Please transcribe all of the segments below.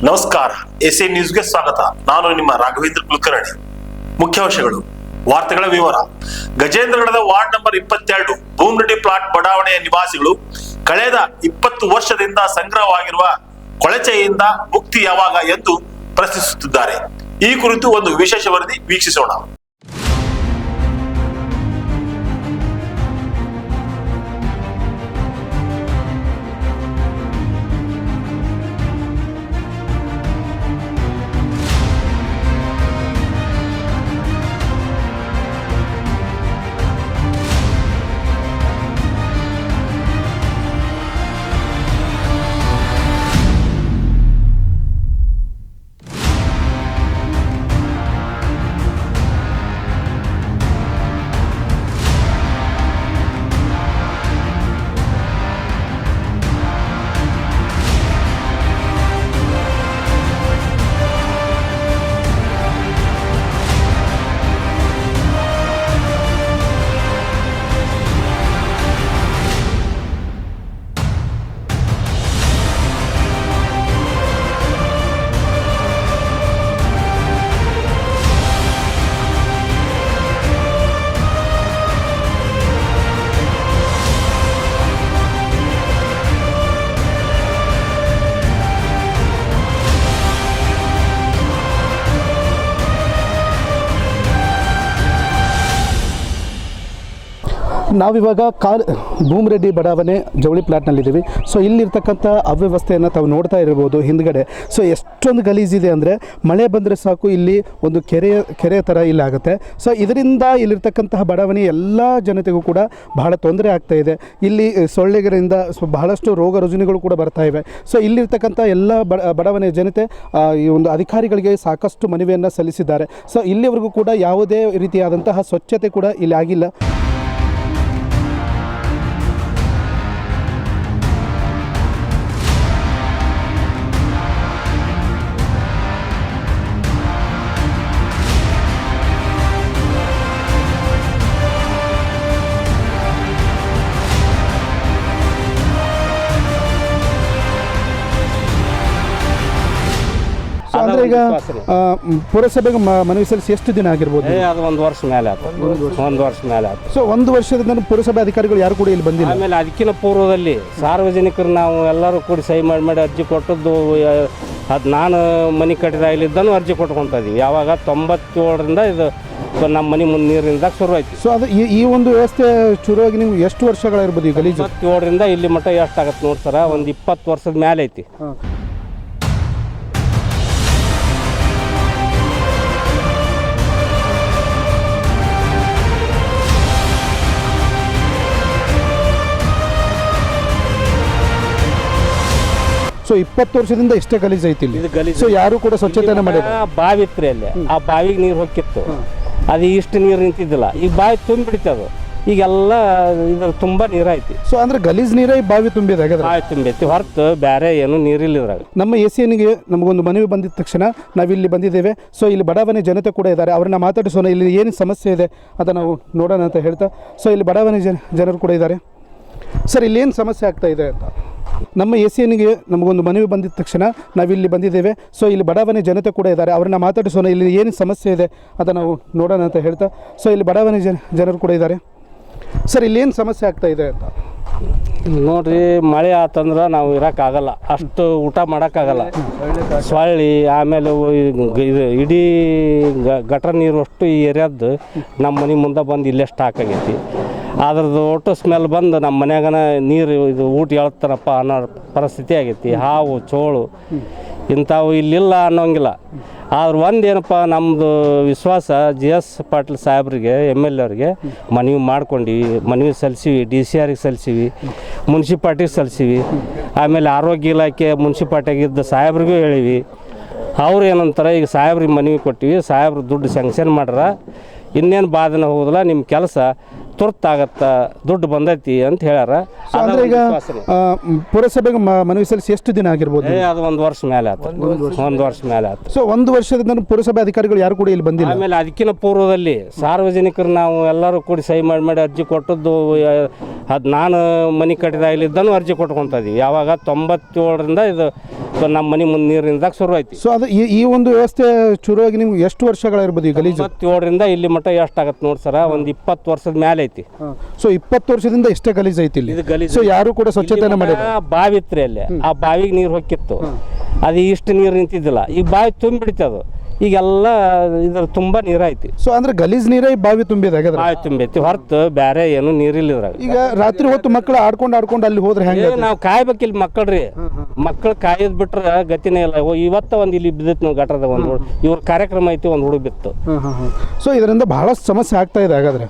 ನಮಸ್ಕಾರ. ಎಸ್ಎ ನ್ಯೂಸ್ಗೆ ಸ್ವಾಗತ. ನಾನು ನಿಮ್ಮ ರಾಘವೇಂದ್ರ ಕುಲಕರ್ಣಿ. ಮುಖ್ಯಾಂಶಗಳು, ವಾರ್ತೆಗಳ ವಿವರ. ಗಜೇಂದ್ರಗಢದ ವಾರ್ಡ್ ನಂಬರ್ 22 ಭೂಮರೆಡ್ಡಿ ಪ್ಲಾಟ್ ಬಡಾವಣೆಯ ನಿವಾಸಿಗಳು ಕಳೆದ 20 ವರ್ಷದಿಂದ ಸಂಗ್ರಹವಾಗಿರುವ ಕೊಳಚೆಯಿಂದ ಮುಕ್ತಿ ಯಾವಾಗ ಎಂದು ಪ್ರಶ್ನಿಸುತ್ತಿದ್ದಾರೆ. ಈ ಕುರಿತು ಒಂದು ವಿಶೇಷ ವರದಿ ವೀಕ್ಷಿಸೋಣ. ನಾವಿವಾಗ ಭೂಮರೆಡ್ಡಿ ಬಡಾವಣೆ ಜವಳಿ ಪ್ಲಾಟ್ನಲ್ಲಿದ್ದೀವಿ. ಸೊ ಇಲ್ಲಿರ್ತಕ್ಕಂಥ ಅವ್ಯವಸ್ಥೆಯನ್ನು ತಾವು ನೋಡ್ತಾ ಇರ್ಬೋದು ಹಿಂದ್ಗಡೆ. ಸೊ ಎಷ್ಟೊಂದು ಗಲೀಜಿದೆ ಅಂದರೆ ಮಳೆ ಬಂದರೆ ಸಾಕು ಇಲ್ಲಿ ಒಂದು ಕೆರೆ ಥರ ಇಲ್ಲಿ ಆಗುತ್ತೆ. ಸೊ ಇದರಿಂದ ಇಲ್ಲಿರ್ತಕ್ಕಂತಹ ಬಡಾವಣೆ ಎಲ್ಲ ಜನತೆಗೂ ಕೂಡ ಬಹಳ ತೊಂದರೆ ಆಗ್ತಾ ಇದೆ. ಇಲ್ಲಿ ಸೊಳ್ಳೆಗಳಿಂದ ಬಹಳಷ್ಟು ರೋಗ ರುಜಿನಗಳು ಕೂಡ ಬರ್ತಾ ಇವೆ. ಸೊ ಇಲ್ಲಿರ್ತಕ್ಕಂಥ ಎಲ್ಲ ಬಡಾವಣೆಯ ಜನತೆ ಈ ಒಂದು ಅಧಿಕಾರಿಗಳಿಗೆ ಸಾಕಷ್ಟು ಮನವಿಯನ್ನು ಸಲ್ಲಿಸಿದ್ದಾರೆ. ಸೊ ಇಲ್ಲಿವರೆಗೂ ಕೂಡ ಯಾವುದೇ ರೀತಿಯಾದಂತಹ ಸ್ವಚ್ಛತೆ ಕೂಡ ಇಲ್ಲಿ ಆಗಿಲ್ಲ. ಅಂದ್ರೆ ಈಗ ಪುರಸಭೆಗೆ ಮನವಿ ಸಲ್ಲಿಸಿ ಎಷ್ಟು ದಿನ ಆಗಿರ್ಬೋದು? ಅದು ಒಂದು ವರ್ಷ ಮೇಲೆ ಆಯ್ತು. ಒಂದು ವರ್ಷ ಮೇಲೆ ಆಯ್ತು. ಸೊ ಒಂದು ವರ್ಷದಿಂದ ಪುರಸಭೆ ಅಧಿಕಾರಿಗಳು ಯಾರು ಕೂಡ ಇಲ್ಲಿ ಬಂದಿಲ್ಲ. ಆಮೇಲೆ ಅದಕ್ಕಿಂತ ಪೂರ್ವದಲ್ಲಿ ಸಾರ್ವಜನಿಕರು ನಾವು ಎಲ್ಲರೂ ಕೂಡಿ ಸಹಿ ಮಾಡಿ ಅರ್ಜಿ ಕೊಟ್ಟದ್ದು. ಅದು ನಾನು ಮನೆ ಕಟ್ಟಿದಾಗಲಿದ್ದನು ಅರ್ಜಿ ಕೊಟ್ಕೊತಾ ಇದೀವಿ. ಯಾವಾಗ 97ರಿಂದ ಇದು ನಮ್ಮ ಮನೆ ಮುಂದೆ ನೀರಿನಿಂದ ಶುರು ಆಯ್ತು. ಸೊ ಅದು ಈ ಒಂದು ವ್ಯವಸ್ಥೆ ಶುರುವಾಗಿ ನಿಮ್ಗೆ ಎಷ್ಟು ವರ್ಷಗಳಿರ್ಬೋದು ಈ ಗಲೀಜು? 97ರಿಂದ ಇಲ್ಲಿ ಮಟ್ಟ ಎಷ್ಟಾಗತ್ತೆ ನೋಡಿ ಸರ, ಒಂದು 20 ವರ್ಷದ ಮೇಲೆ ಐತಿ. ಸೊ 20 ವರ್ಷದಿಂದ ಇಷ್ಟೇ ಗಲೀಜು ಐತಿ ಇಲ್ಲಿ. ಸೊ ಯಾರು ಕೂಡ ಸ್ವಚ್ಛತೆಯನ್ನು ಮಾಡಿಲ್ಲ. ಬಾವಿ ಇತ್ತು ಅಲ್ಲಿ, ಆ ಬಾವಿಗೆ ನೀರು ಹೋಗಿತ್ತು. ಅದು ಇಷ್ಟು ನೀರು ನಿಂತಿದ್ದಿಲ್ಲ. ಈಗ ಬಾವಿ ತುಂಬಿಡ್ತದು. ಈಗೆಲ್ಲ ಇದ್ರ ತುಂಬ ನೀರಾಯ್ತಿ. ಸೊ ಅಂದ್ರೆ ಗಲೀಜು ನೀರೇ ಬಾವಿ ತುಂಬಿದೆ. ಬಾವಿ ತುಂಬೈತಿ ಹೊರತು ಬೇರೆ ಏನು ನೀರಿಲ್ಲ ಇದ್ರಾಗ. ನಮ್ಮ ಎಸಿಯನ್ಗೆ ನಮಗೊಂದು ಮನವಿ ಬಂದಿದ್ದ ತಕ್ಷಣ ನಾವಿಲ್ಲಿ ಬಂದಿದ್ದೇವೆ. ಸೊ ಇಲ್ಲಿ ಬಡಾವಣೆ ಜನತೆ ಕೂಡ ಇದ್ದಾರೆ, ಅವ್ರನ್ನ ಮಾತಾಡಿಸೋಣ. ಇಲ್ಲಿ ಏನು ಸಮಸ್ಯೆ ಇದೆ ಅದನ್ನು ನಾವು ನೋಡೋಣ ಅಂತ ಹೇಳ್ತಾ. ಸೊ ಇಲ್ಲಿ ಬಡಾವಣೆ ಜನರು ಕೂಡ ಇದ್ದಾರೆ. ಸರ್ ಇಲ್ಲಿ ಏನು ಸಮಸ್ಯೆ ಆಗ್ತಾ ಇದೆ ಅಂತ ನಮ್ಮ ಎಸಿಯನ್ಗೆ ನಮಗೊಂದು ಮನವಿ ಬಂದಿದ್ದ ತಕ್ಷಣ ನಾವಿಲ್ಲಿ ಬಂದಿದ್ದೇವೆ. ಸೊ ಇಲ್ಲಿ ಬಡಾವಣೆ ಜನತೆ ಕೂಡ ಇದ್ದಾರೆ, ಅವ್ರನ್ನ ಮಾತಾಡಿಸೋಣ. ಇಲ್ಲಿ ಏನು ಸಮಸ್ಯೆ ಇದೆ ಅದನ್ನು ನಾವು ನೋಡೋಣ ಅಂತ ಹೇಳ್ತಾ. ಸೊ ಇಲ್ಲಿ ಬಡಾವಣೆ ಜನರು ಕೂಡ ಇದ್ದಾರೆ. ಸರ್ ಇಲ್ಲಿ ಏನು ಸಮಸ್ಯೆ ಆಗ್ತಾ ಇದೆ ಅಂತ ನೋಡ್ರಿ, ಮಳೆ ಆತಂದ್ರೆ ನಾವು ಇರೋಕ್ಕಾಗಲ್ಲ, ಅಷ್ಟು ಊಟ ಮಾಡೋಕ್ಕಾಗಲ್ಲ. ಸೊಳ್ಳಿ ಆಮೇಲೆ ಇದು ಇಡೀ ಗಟರ್ ನೀರು ಅಷ್ಟು ಈ ಏರಿಯಾದ್ದು ನಮ್ಮ ಮನೆ ಮುಂದೆ ಬಂದು ಇಲ್ಲೇ ಸ್ಟಾಕ್ ಆಗೈತಿ. ಅದ್ರದ್ದು ಒಟ್ಟು ಸ್ಮೆಲ್ ಬಂದು ನಮ್ಮ ಮನ್ಯಾಗನ ನೀರು ಇದು ಊಟ ಹೇಳ್ತಾರಪ್ಪ ಅನ್ನೋ ಪರಿಸ್ಥಿತಿ ಆಗೈತಿ. ಹಾವು ಚೋಳು ಇಂಥವು ಇಲ್ಲಿಲ್ಲ ಅನ್ನೋಂಗಿಲ್ಲ. ಆದ್ರೆ ಒಂದೇನಪ್ಪ, ನಮ್ಮದು ವಿಶ್ವಾಸ GS ಪಾಟೀಲ್ ಸಾಹೇಬ್ರಿಗೆ MLA ಅವ್ರಿಗೆ ಮನವಿ ಮಾಡ್ಕೊಂಡಿವಿ. ಮನವಿ ಸಲ್ಲಿಸಿವಿ, DCRಗೆ ಸಲ್ಲಿಸಿವಿ, ಮುನ್ಸಿಪಾಲ್ಟಿಗೆ ಸಲ್ಲಿಸಿವಿ. ಆಮೇಲೆ ಆರೋಗ್ಯ ಇಲಾಖೆ ಮುನ್ಸಿಪಾಲ್ಟಿಯಾಗಿದ್ದ ಸಾಹೇಬ್ರಿಗೂ ಹೇಳಿವಿ. ಅವ್ರು ಏನಂತಾರೆ, ಈಗ ಸಾಹೇಬ್ರಿಗೆ ಮನವಿ ಕೊಟ್ಟಿವಿ, ಸಾಹೇಬ್ರು ದುಡ್ಡು ಸ್ಯಾಂಕ್ಷನ್ ಮಾಡ್ರ, ಇನ್ನೇನು ಬಾಧನ ಹೋಗೋದಿಲ್ಲ, ನಿಮ್ಮ ಕೆಲಸ ತುರ್ತಾಗತ್ತ, ದುಡ್ಡು ಬಂದೈತಿ ಅಂತ ಹೇಳ್ಯಾರ. ಅಂದ್ರೆ ಈಗ ಪುರಸಭೆಗೆ ಮನವಿ ಸಲ್ಲಿಸಿ ಎಷ್ಟು ದಿನ ಆಗಿರ್ಬೋದು? ಅದು ಒಂದು ವರ್ಷ ಮೇಲೆ ಆಯ್ತು. ಒಂದು ವರ್ಷ ಮೇಲೆ ಆಯ್ತು. ಸೊ ಒಂದು ವರ್ಷದಿಂದ ಪುರಸಭೆ ಅಧಿಕಾರಿಗಳು ಯಾರು ಕೂಡ ಇಲ್ಲಿ ಬಂದಿಲ್ಲ. ಆಮೇಲೆ ಅದಕ್ಕಿಂತ ಪೂರ್ವದಲ್ಲಿ ಸಾರ್ವಜನಿಕರು ನಾವು ಎಲ್ಲರೂ ಕೂಡಿ ಸಹಿ ಮಾಡಿ ಅರ್ಜಿ ಕೊಟ್ಟದ್ದು. ಅದು ನಾನು ಮನೆ ಕಟ್ಟಿದಾಗಲಿದ್ದನು ಅರ್ಜಿ ಕೊಟ್ಕೊತಾ ಇದೀವಿ. ಯಾವಾಗ 97ರಿಂದ ಇದು ನಮ್ಮ ಮನೆ ಮುಂದೆ ನೀರು ನಿಂದಾಗ ಶುರು ಐತಿ. ಸೊ ಅದು ಈ ಒಂದು ವ್ಯವಸ್ಥೆ ಶುರುವಾಗಿ ನಿಮ್ಗೆ ಎಷ್ಟು ವರ್ಷಗಳಿರ್ಬೋದು ಈ ಗಲೀಜು? 27ರಿಂದ ಇಲ್ಲಿ ಮಟ್ಟ ಎಷ್ಟಾಗತ್ತೆ ನೋಡಿ ಸರ, ಒಂದು 20 ವರ್ಷದ ಮೇಲೆ ಐತಿ. ಸೊ 20 ವರ್ಷದಿಂದ ಇಷ್ಟೇ ಗಲೀಜು ಐತಿ ಇಲ್ಲಿ. ಇದು ಗಲೀಜು. ಸೊ ಯಾರು ಕೂಡ ಸ್ವಚ್ಛತೆನ ಮಾಡಿ ಬಾವಿ ಇತ್ರಿ ಅಲ್ಲಿ, ಆ ಬಾವಿಗೆ ನೀರು ಹೊಕ್ಕಿತ್ತು, ಅದು ಇಷ್ಟು ನೀರು ನಿಂತಿದ್ದಿಲ್ಲ, ಈಗ ಬಾವಿ ತುಂಬಿಡ್ತದು, ಈಗೆಲ್ಲ ಇದ್ರ ತುಂಬಾ ನೀರೈತಿ. ಸೊ ಅಂದ್ರೆ ಗಲೀಜ್ ನೀರೇ ಈ ಬಾವಿ ತುಂಬಿದೆ, ಬಾವಿ ತುಂಬೈತಿ ಹೊರತು ಬೇರೆ ಏನು ನೀರಿಲ್ಲ ಇದ್ರಾಗ. ಈಗ ರಾತ್ರಿ ಹೊತ್ತು ಮಕ್ಕಳು ಆಡ್ಕೊಂಡು ಅಲ್ಲಿ ಹೋದ್ರೆ ಹೆಂಗೆ? ನಾವು ಕಾಯ್ಬೇಕಿಲ್ಲ ಮಕ್ಕಳ್ರಿ, ಮಕ್ಕಳು ಕಾಯೋದ್ ಬಿಟ್ರೆ ಗತಿನೇ ಇಲ್ಲ. ಇವತ್ತ ಒಂದು ಇಲ್ಲಿ ಬಿದ್ದಿತ್ತು ನಾವು ಗಟ್ರದ ಒಂದು ಇವ್ರ ಕಾರ್ಯಕ್ರಮ ಐತಿ, ಒಂದು ಹುಡುಗ ಬಿತ್ತು. ಸೊ ಇದರಿಂದ ಬಹಳಷ್ಟು ಸಮಸ್ಯೆ ಆಗ್ತಾ ಇದೆ ಹಾಗಾದ್ರೆ.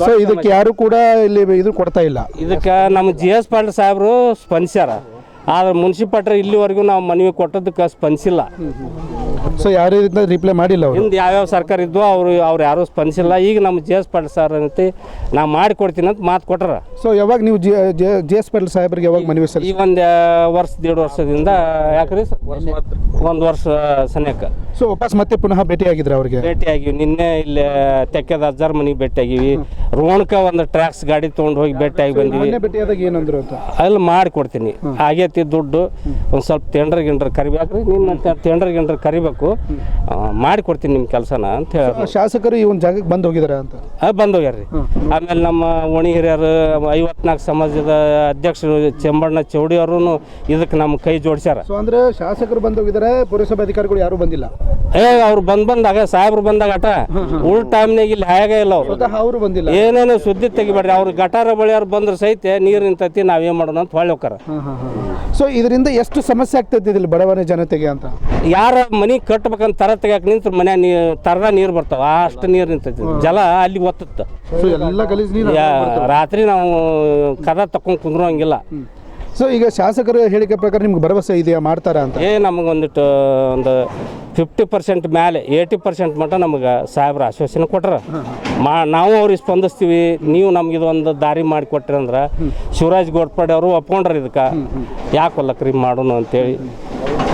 ಸೊ ಇದಕ್ಕೆ ಯಾರು ಕೂಡ ಇಲ್ಲಿ ಇದು ಕೊಡ್ತಾ ಇಲ್ಲ. ಇದಕ್ಕೆ ನಮ್ಮ GS ಪಾಟೀಲ್ ಸಾಹೇಬರು ಸ್ಪಂದಿಸ್ಯಾರ, ಆದ್ರೆ ಮುನ್ಸಿಪಾಲ್ಟಿ ಇಲ್ಲಿವರೆಗೂ ನಾವು ಮನವಿ ಕೊಟ್ಟದಕ್ಕೆ ಸ್ಪಂದಿಸಿಲ್ಲ. ಸೊ ಯಾರು ಇದನ್ನ ರಿಪ್ಲೈ ಮಾಡಿಲ್ಲ ಅವರು. ಹಿಂದೆ ಯಾವ್ಯಾವ ಸರ್ಕಾರ ಇದ್ವು ಅವ್ರು ಯಾರು ಸ್ಪಂದಿಸಿಲ್ಲ. ಈಗ ನಮ್ಮ GS ಪಾಟೀಲ್ ಸರ್ ಅಂತೆ ನಾ ಮಾಡಿ ಕೊಡ್ತೀನಿ ಅಂತ ಮಾತು ಕೊಟ್ಟಾರ. ಸೊ ಯಾವಾಗ ನೀವು GS ಪಾಟೀಲ್ ಸಾಹೇಬರಿಗೆ ಯಾವಾಗ ಮನವಿ ಸಲ್ಲಿಸಿ? ಈಗ ಒಂದು ವರ್ಷ 1.5 ವರ್ಷದಿಂದ, ಯಾಕ್ರಿ ಒಂದು ವರ್ಷ ಸನೇಕ. ಸೊ ವಾಪಸ್ ಮತ್ತೆ ಪುನಃ ಭೇಟಿಯಾಗಿದ್ರೆ ಅವ್ರಿಗೆ? ಭೇಟಿಯಾಗಿವಿ, ನಿನ್ನೆ ಇಲ್ಲಿ ತೆಕ್ಕದ ಅಜ್ಜಾರ್ ಮನೆಗೆ ಭೇಟಿಯಾಗಿವಿ, ರೋಣಕ ಒಂದು ಟ್ರ್ಯಾಕ್ಸ್ ಗಾಡಿ ತೊಗೊಂಡು ಹೋಗಿ ಭೇಟಿಯಾಗಿ ಬಂದಿವಿ. ಭೇಟಿಯಾದಾಗ ಏನಂದ್ರು ಅಂತ? ಅಲ್ಲಿ ಮಾಡಿ ಕೊಡ್ತೀನಿ, ಆಗೈತಿ ದುಡ್ಡು, ಒಂದು ಸ್ವಲ್ಪ ಟೆಂಡರ್ ಕರಿಬೇಕ್ರಿ, ನಿನ್ನ ಟೆಂಡರ್ ಕರಿಬೇಕು, ಮಾಡಿ ಕೊಡ್ತೀನಿ ನಿಮ್ಮ ಕೆಲಸನ ಅಂತ ಹೇಳಿ. ಶಾಸಕರು ಈ ಒಂದು ಜಾಗಕ್ಕೆ ಬಂದು ಹೋಗಿದಾರೆ ಅಂತ? ಬಂದು ಹೋಗ್ಯಾರ್ರಿ. ಆಮೇಲೆ ನಮ್ಮ ಓಣಿ ಹಿರಿಯರು 54 ಸಮಾಜದ ಅಧ್ಯಕ್ಷರು ಚೆಂಬಣ್ಣ ಚೌಡಿ ಅವರು ಇದಕ್ಕೆ ನಮ್ಮ ಕೈ ಜೋಡಿಸ್ಯಾರ. ಸೊ ಅಂದ್ರೆ ಶಾಸಕರು ಬಂದು ಹೋಗಿದ್ದಾರೆ, ಪುರಸಭೆ ಅಧಿಕಾರಿಗಳು ಯಾರು ಬಂದಿಲ್ಲ? ಅವ್ರು ಬಂದಾಗ ಸಾಹೇಬ್ರು ಬಂದಾಗ ಅಟ ಉಳ್ ಟೈಮ್ನಾಗ ಇಲ್ಲಿ ಹಾಗೆ ಇಲ್ಲ ಅವರು ಬಂದಿಲ್ಲ. ಏನೇನು ಸುದ್ದಿ ತೆಗಿಬೇಡ್ರಿ, ಅವ್ರು ಗಟಾರ ಬಳಿಯವ್ರು ಬಂದ್ರೆ ಸಹಿತ ನೀರು ನಿಂತೈತಿ, ನಾವೇನು ಮಾಡೋಣ ಅಂತ ಹೊಳ್ಳಿ ಹೋಗ್ತಾರ. ಸೊ ಇದರಿಂದ ಎಷ್ಟು ಸಮಸ್ಯೆ ಆಗ್ತೈತಿ ಇಲ್ಲಿ ಬಡವರ ಜನತೆಗೆ ಅಂತ? ಯಾರ ಮನೆ ಕಟ್ಬೇಕಂತ ತರ ತೆಗಿಯಕ್ಕೆ ನಿಂತ ಮನೆ ತರದ ನೀರು ಬರ್ತಾವ, ಅಷ್ಟು ನೀರು ನಿಂತೈತಿ, ಜಲ ಅಲ್ಲಿ ಒತ್ತುತ್ತ. ರಾತ್ರಿ ನಾವು ಕದ ತಕೊಂಡ್ ಕುಂದ್ರಂಗಿಲ್ಲ. ಸೊ ಈಗ ಶಾಸಕರ ಹೇಳಿಕೆ ಪ್ರಕಾರ ನಿಮ್ಗೆ ಭರವಸೆ ಇದೆಯಾ, ಮಾಡ್ತಾರ ಅಂತ? ನಮಗೊಂದಿಟ್ಟು ಒಂದು 50% ಮೇಲೆ 80% ಮಟ್ಟ ನಮಗೆ ಸಾಹೇಬ್ರ ಆಶ್ವಾಸನೆ ಕೊಟ್ರ. ನಾವು ಅವ್ರಿಗೆ ಸ್ಪಂದಿಸ್ತೀವಿ, ನೀವು ನಮ್ಗೆ ಇದೊಂದು ದಾರಿ ಮಾಡಿ ಕೊಟ್ರಿ ಅಂದ್ರೆ ಶಿವರಾಜ್ ಗೋಡ್ಪಾಡಿ ಅವರು ಒಪ್ಕೊಂಡ್ರಿ, ಇದಕ್ಕೆ ಯಾಕೆ ಹೊಲ್ಲಕ್ರಿ ಮಾಡೋಣ ಅಂತೇಳಿ.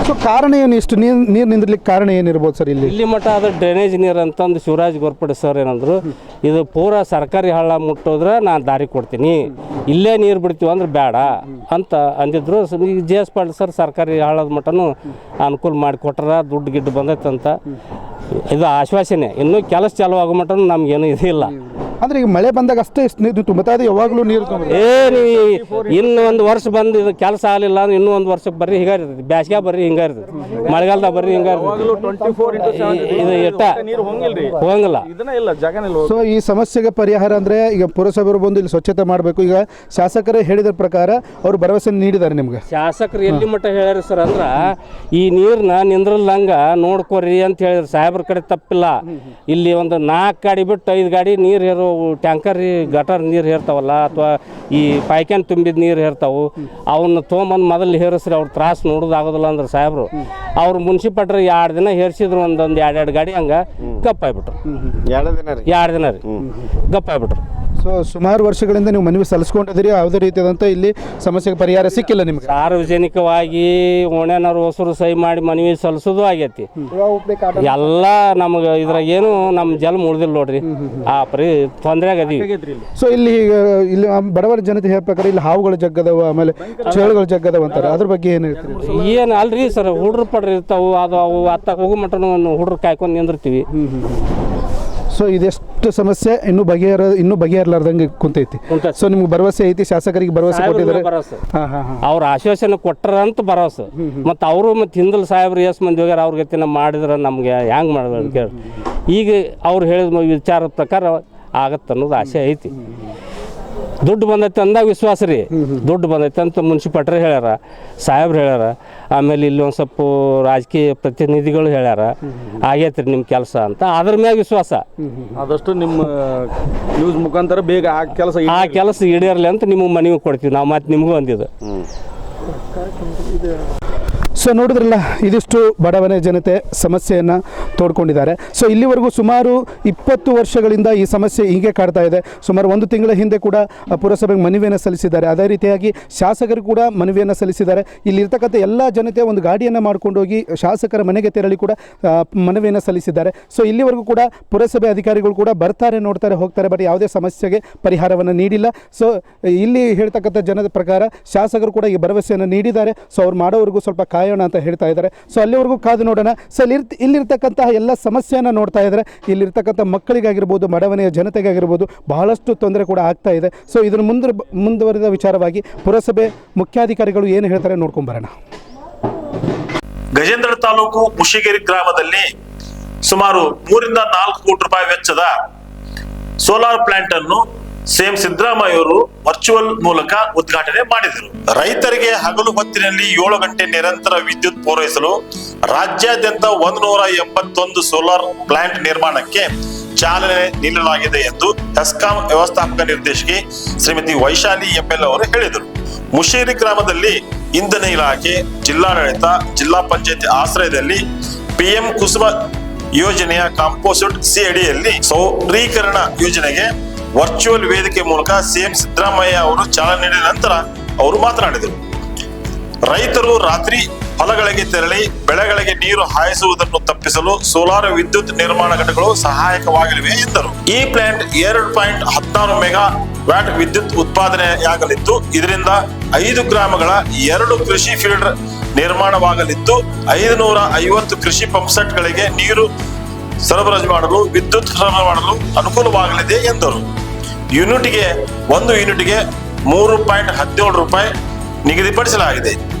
ಸೊ ಕಾರಣ ಏನು, ಇಷ್ಟು ನೀರು ನಿಂದಿರ್ಲಿಕ್ಕೆ ಕಾರಣ ಏನಿರ್ಬೋದು ಸರ್? ಇಲ್ಲಿ ಮಟ್ಟ ಅದು ಡ್ರೈನೇಜ್ ನೀರು ಅಂತಂದು ಶಿವರಾಜ್ ಗೋರ್ಪಡೆ ಸರ್ ಏನಂದ್ರು, ಇದು ಪೂರಾ ಸರ್ಕಾರಿ ಹಳ್ಳ ಮುಟ್ಟೋದ್ರೆ ನಾನು ದಾರಿ ಕೊಡ್ತೀನಿ, ಇಲ್ಲೇ ನೀರು ಬಿಡ್ತೀವಿ ಅಂದ್ರೆ ಬೇಡ ಅಂತ ಅಂದಿದ್ರು. ಈಗ GS ಪಾಟೀಲ್ ಸರ್ ಸರ್ಕಾರಿ ಹಳ್ಳದ ಮಟ್ಟನೂ ಅನುಕೂಲ ಮಾಡಿಕೊಟ್ರ, ದುಡ್ಡು ಗಿಡ್ಡು ಬಂದೈತಂತ. ಇದು ಆಶ್ವಾಸನೆ, ಇನ್ನೂ ಕೆಲಸ ಚಾಲು ಆಗೋ ಮಟ್ಟನೂ ನಮ್ಗೇನು ಇದಿಲ್ಲ. ಅಂದ್ರೆ ಈಗ ಮಳೆ ಬಂದಾಗ ಅಷ್ಟೇ ನೀರು ತುಂಬುತ್ತಾ ಇದೆ, ಯಾವಾಗಲೂ ನೀರು ಇನ್ನು ಒಂದು ವರ್ಷ ಬಂದು ಇದು ಕೆಲಸ ಆಗಲಿಲ್ಲ ಅಂದ್ರೆ ಇನ್ನೂ ಒಂದು ವರ್ಷಕ್ಕೆ ಬರ್ರಿ ಹಿಂಗ ಇರ್ತೈತಿ, ಬ್ಯಾಸ್ಗ್ಯಾ ಬರ್ರಿ ಹಿಂಗ ಇರ್ತೈತಿ, ಮಳೆಗಾಲದಾಗ ಬರ್ರಿ ಹಿಂಗ ಇದು ಎಟ್ಟ ಹೋಗಂಗಿಲ್ಲ. ಸೊ ಈ ಸಮಸ್ಯೆಗೆ ಪರಿಹಾರ ಅಂದ್ರೆ ಈಗ ಪುರಸಭೆಯವರು ಬಂದು ಇಲ್ಲಿ ಸ್ವಚ್ಛತೆ ಮಾಡಬೇಕು. ಈಗ ಶಾಸಕರೇ ಹೇಳಿದ ಪ್ರಕಾರ ಅವರು ಭರವಸೆ ನೀಡಿದ್ದಾರೆ ನಿಮ್ಗೆ. ಶಾಸಕರು ಎಲ್ಲಿ ಮಟ್ಟ ಹೇಳ್ಯಾರ ಸರ್ ಅಂದ್ರ, ಈ ನೀರ್ನ ನಿಂದ್ರಲ್ಲಂಗ ನೋಡ್ಕೋರಿ ಅಂತ ಹೇಳಿದ್ರು. ಸಾಹೇಬ್ರ ಕಡೆ ತಪ್ಪಿಲ್ಲ, ಇಲ್ಲಿ ಒಂದು 4 ಗಾಡಿ ಬಿಟ್ಟು 5 ಗಾಡಿ ನೀರು ಹೇರೋ ಟ್ಯಾಂಕರ್ ಗಟರ್ ನೀರು ಹೇರ್ತಾವಲ್ಲ, ಅಥವಾ ಈ ಪಾಯ್ಕ್ಯಾನ್ ತುಂಬಿದ ನೀರು ಹೇರ್ತಾವು, ಅವನ್ನ ತೊಗೊಂಬಂದು ಮೊದಲು ಹೇರಿಸ್ರಿ, ಅವ್ರ ತ್ರಾಸು ನೋಡೋದಾಗೋದಿಲ್ಲ ಅಂದ್ರೆ ಸಾಹೇಬ್ರು. ಅವ್ರು ಮುನ್ಸಿಪಾಲ್ಟಿ 2 ದಿನ ಹೇರಿಸಿದ್ರು, ಒಂದೊಂದು 2 ಗಾಡಿ ಹಂಗೆ ಗಪ್ಪಾಗ್ಬಿಟ್ರು. 2 ದಿನ ರೀ ಗಪ್ಪಾಗ್ಬಿಟ್ರು. ಸೊ ಸುಮಾರು ವರ್ಷಗಳಿಂದ ನೀವು ಮನವಿ ಸಲ್ಲಿಸ್ಕೊಂಡಿದ್ದೀರಿ, ಯಾವುದೇ ರೀತಿಯಾದಂಥ ಇಲ್ಲಿ ಸಮಸ್ಯೆಗೆ ಪರಿಹಾರ ಸಿಕ್ಕಿಲ್ಲ ನಿಮ್ಗೆ? ಸಾರ್ವಜನಿಕವಾಗಿ ಓಣ್ಯಾನವ್ರು ಹೊಸರು ಸಹಿ ಮಾಡಿ ಮನವಿ ಸಲ್ಲಿಸೋದು ಆಗೈತಿ ಎಲ್ಲ. ನಮ್ಗೆ ಇದ್ರಾಗ ಏನು ನಮ್ಮ ಜಲ ಉಳ್ದಿಲ್ಲ ನೋಡ್ರಿ, ಆ ಪರಿ ತೊಂದರೆ ಆಗದೀವಿ. ಸೊ ಇಲ್ಲಿ ಬಡವರ ಜನತೆ ಹೇಳ ಪ್ರಕಾರ ಇಲ್ಲಿ ಹಾವುಗಳ ಜಗ್ಗದವ, ಆಮೇಲೆ ಚೇಳುಗಳ ಜಗ್ಗದವ ಅಂತಾರೆ, ಅದ್ರ ಬಗ್ಗೆ ಏನು ಹೇಳ್ತೀರಿ? ಏನು ಅಲ್ರಿ ಸರ್, ಹುಡ್ರು ಪಡ್ರಿ ಇರ್ತಾವು, ಅದು ಅವು ಅತ್ತಾಗ ಹೋಗೋ ಮಟ್ಟನು ಹುಡ್ರು ಕಾಯ್ಕೊಂಡು ನಿಂದಿರ್ತೀವಿ. ಸೊ ಇದೆಷ್ಟು ಸಮಸ್ಯೆ ಇನ್ನೂ ಬಗೆಹರಲಾರ್ದಂಗೆ ಕುಂತೈತಿ. ಸೊ ನಿಮ್ಗೆ ಭರವಸೆ ಐತಿ, ಶಾಸಕರಿಗೆ ಭರವಸೆ ಕೊಟ್ಟಿದ್ದಾರೆ? ಅವ್ರ ಆಶ್ವಾಸನೆ ಕೊಟ್ಟರ ಅಂತ ಭರವಸೆ. ಮತ್ತು ಅವರು ಮತ್ತು ಹಿಂದಲ್ ಸಾಹೇಬ್ರು ಎಷ್ಟು ಮಂದಿ ಹೋಗ್ಯಾರ, ಅವ್ರ ಗತಿನ ಮಾಡಿದ್ರೆ ನಮ್ಗೆ ಹೆಂಗೆ ಮಾಡ್ಬೇಕು ಕೇಳಿ. ಈಗ ಅವ್ರು ಹೇಳಿದ ವಿಚಾರದ ಪ್ರಕಾರ ಆಗತ್ತೆ ಅನ್ನೋದು ಆಸೆ ಐತಿ. ದುಡ್ಡು ಬಂದೈತೆ ಅಂದಾಗ ವಿಶ್ವಾಸ ರೀ, ದುಡ್ಡು ಬಂದೈತೆ ಅಂತ ಮುನ್ಸಿಪಾಲ್ಟಿ ಹೇಳ್ಯಾರ, ಸಾಹೇಬ್ರು ಹೇಳ್ಯಾರ, ಆಮೇಲೆ ಇಲ್ಲಿ ಒಂದು ಸ್ವಲ್ಪ ರಾಜಕೀಯ ಪ್ರತಿನಿಧಿಗಳು ಹೇಳ್ಯಾರ, ಆಗೈತ್ರಿ ನಿಮ್ಮ ಕೆಲಸ ಅಂತ, ಅದ್ರ ಮ್ಯಾಗ ವಿಶ್ವಾಸ. ಆದಷ್ಟು ನಿಮ್ಮ ನ್ಯೂಸ್ ಮುಖಾಂತರ ಬೇಗ ಆ ಕೆಲಸ ಈಡೇರಲಿ ಅಂತ ನಿಮಗೆ ಮನವಿ ಕೊಡ್ತೀವಿ ನಾವು, ಮತ್ತೆ ನಿಮಗೂ ಅಂದಿದ್ದು. ಸೊ ನೋಡಿದ್ರಲ್ಲ, ಇದಿಷ್ಟು ಬಡವನ ಜನತೆ ಸಮಸ್ಯೆಯನ್ನು ತೋಡ್ಕೊಂಡಿದ್ದಾರೆ. ಸೊ ಇಲ್ಲಿವರೆಗೂ ಸುಮಾರು 20 ವರ್ಷಗಳಿಂದ ಈ ಸಮಸ್ಯೆ ಹೀಗೆ ಕಾಡ್ತಾ ಇದೆ. ಸುಮಾರು 1 ತಿಂಗಳ ಹಿಂದೆ ಕೂಡ ಪುರಸಭೆಗೆ ಮನವಿಯನ್ನು ಸಲ್ಲಿಸಿದ್ದಾರೆ, ಅದೇ ರೀತಿಯಾಗಿ ಶಾಸಕರು ಕೂಡ ಮನವಿಯನ್ನು ಸಲ್ಲಿಸಿದ್ದಾರೆ. ಇಲ್ಲಿರ್ತಕ್ಕಂಥ ಎಲ್ಲ ಜನತೆ ಒಂದು ಗಾಡಿಯನ್ನು ಮಾಡ್ಕೊಂಡೋಗಿ ಶಾಸಕರ ಮನೆಗೆ ತೆರಳಿ ಕೂಡ ಮನವಿಯನ್ನು ಸಲ್ಲಿಸಿದ್ದಾರೆ. ಸೊ ಇಲ್ಲಿವರೆಗೂ ಕೂಡ ಪುರಸಭೆ ಅಧಿಕಾರಿಗಳು ಕೂಡ ಬರ್ತಾರೆ, ನೋಡ್ತಾರೆ, ಹೋಗ್ತಾರೆ, ಬಟ್ ಯಾವುದೇ ಸಮಸ್ಯೆಗೆ ಪರಿಹಾರವನ್ನು ನೀಡಿಲ್ಲ. ಸೊ ಇಲ್ಲಿ ಹೇಳ್ತಕ್ಕಂಥ ಜನದ ಪ್ರಕಾರ ಶಾಸಕರು ಕೂಡ ಈ ಭರವಸೆಯನ್ನು ನೀಡಿದ್ದಾರೆ. ಸೊ ಅವ್ರು ಮಾಡೋವರೆಗೂ ಸ್ವಲ್ಪ ಕಾಯ ಕಾಯೋಣ ಅಂತ ಹೇಳ್ತಾ ಇದ್ದಾರೆ. ಸೊ ಅಲ್ಲಿವರೆಗೂ ಕಾದು ನೋಡೋಣ. ಸೊ ಇಲ್ಲಿರ್ತಕ್ಕಂತಹ ಎಲ್ಲ ಸಮಸ್ಯೆಯನ್ನು ನೋಡ್ತಾ ಇದ್ದಾರೆ. ಇಲ್ಲಿರ್ತಕ್ಕಂಥ ಮಕ್ಕಳಿಗಾಗಿರ್ಬೋದು, ಬಡವನೆಯ ಜನತೆಗಾಗಿರ್ಬೋದು ಬಹಳಷ್ಟು ತೊಂದರೆ ಕೂಡ ಆಗ್ತಾ ಇದೆ. ಸೊ ಇದನ್ನು ಮುಂದುವರಿದ ವಿಚಾರವಾಗಿ ಪುರಸಭೆ ಮುಖ್ಯಾಧಿಕಾರಿಗಳು ಏನು ಹೇಳ್ತಾರೆ ನೋಡ್ಕೊಂಬರೋಣ. ಗಜೇಂದ್ರ ತಾಲೂಕು ಮುಷಿಗೇರಿ ಗ್ರಾಮದಲ್ಲಿ ಸುಮಾರು 3-4 ಕೋಟಿ ರೂಪಾಯಿ ವೆಚ್ಚದ ಸೋಲಾರ್ ಪ್ಲಾಂಟ್ ಅನ್ನು ಸಿಎಂ ಸಿದ್ದರಾಮಯ್ಯ ಅವರು ವರ್ಚುವಲ್ ಮೂಲಕ ಉದ್ಘಾಟನೆ ಮಾಡಿದರು. ರೈತರಿಗೆ ಹಗಲು ಹೊತ್ತಿನಲ್ಲಿ 7 ಗಂಟೆ ನಿರಂತರ ವಿದ್ಯುತ್ ಪೂರೈಸಲು ರಾಜ್ಯಾದ್ಯಂತ 181 ಸೋಲಾರ್ ಪ್ಲಾಂಟ್ ನಿರ್ಮಾಣಕ್ಕೆ ಚಾಲನೆ ನೀಡಲಾಗಿದೆ ಎಂದು ಹೆಸ್ಕಾಂ ವ್ಯವಸ್ಥಾಪಕ ನಿರ್ದೇಶಕಿ ಶ್ರೀಮತಿ ವೈಶಾಲಿ ಎಂಎಲ್ ಅವರು ಹೇಳಿದರು. ಮುಷೇರಿ ಗ್ರಾಮದಲ್ಲಿ ಇಂಧನ ಇಲಾಖೆ, ಜಿಲ್ಲಾಡಳಿತ, ಜಿಲ್ಲಾ ಪಂಚಾಯತ್ ಆಶ್ರಯದಲ್ಲಿ PM ಕುಸುಮ ಯೋಜನೆಯ ಕಾಂಪೋಸಿಟ್ ಸಿ ಅಡಿಯಲ್ಲಿ ಸೌರೀಕರಣ ಯೋಜನೆಗೆ ವರ್ಚುವಲ್ ವೇದಿಕೆ ಮೂಲಕ ಸಿಎಂ ಸಿದ್ದರಾಮಯ್ಯ ಅವರು ಚಾಲನೆ ನೀಡಿದ ನಂತರ ಅವರು ಮಾತನಾಡಿದರು. ರೈತರು ರಾತ್ರಿ ಹೊಲಗಳಿಗೆ ತೆರಳಿ ಬೆಳೆಗಳಿಗೆ ನೀರು ಹಾಯಿಸುವುದನ್ನು ತಪ್ಪಿಸಲು ಸೋಲಾರ್ ವಿದ್ಯುತ್ ನಿರ್ಮಾಣ ಘಟಕಗಳು ಸಹಾಯಕವಾಗಲಿವೆ ಎಂದರು. ಈ ಪ್ಲಾಂಟ್ 2.16 ಮೆಗಾ ವ್ಯಾಟ್ ವಿದ್ಯುತ್ ಉತ್ಪಾದನೆಯಾಗಲಿದ್ದು, ಇದರಿಂದ 5 ಗ್ರಾಮಗಳ 2 ಕೃಷಿ ಫೀಲ್ಡ್ ನಿರ್ಮಾಣವಾಗಲಿದ್ದು 550 ಕೃಷಿ ಪಂಪ್ ಸೆಟ್ ಗಳಿಗೆ ನೀರು ಸರಬರಾಜು ಮಾಡಲು, ವಿದ್ಯುತ್ ಸರಬರಾಜು ಮಾಡಲು ಅನುಕೂಲವಾಗಲಿದೆ ಎಂದರು. ಒಂದು ಯೂನಿಟ್ಗೆ 3.17 ರೂಪಾಯಿ ನಿಗದಿಪಡಿಸಲಾಗಿದೆ.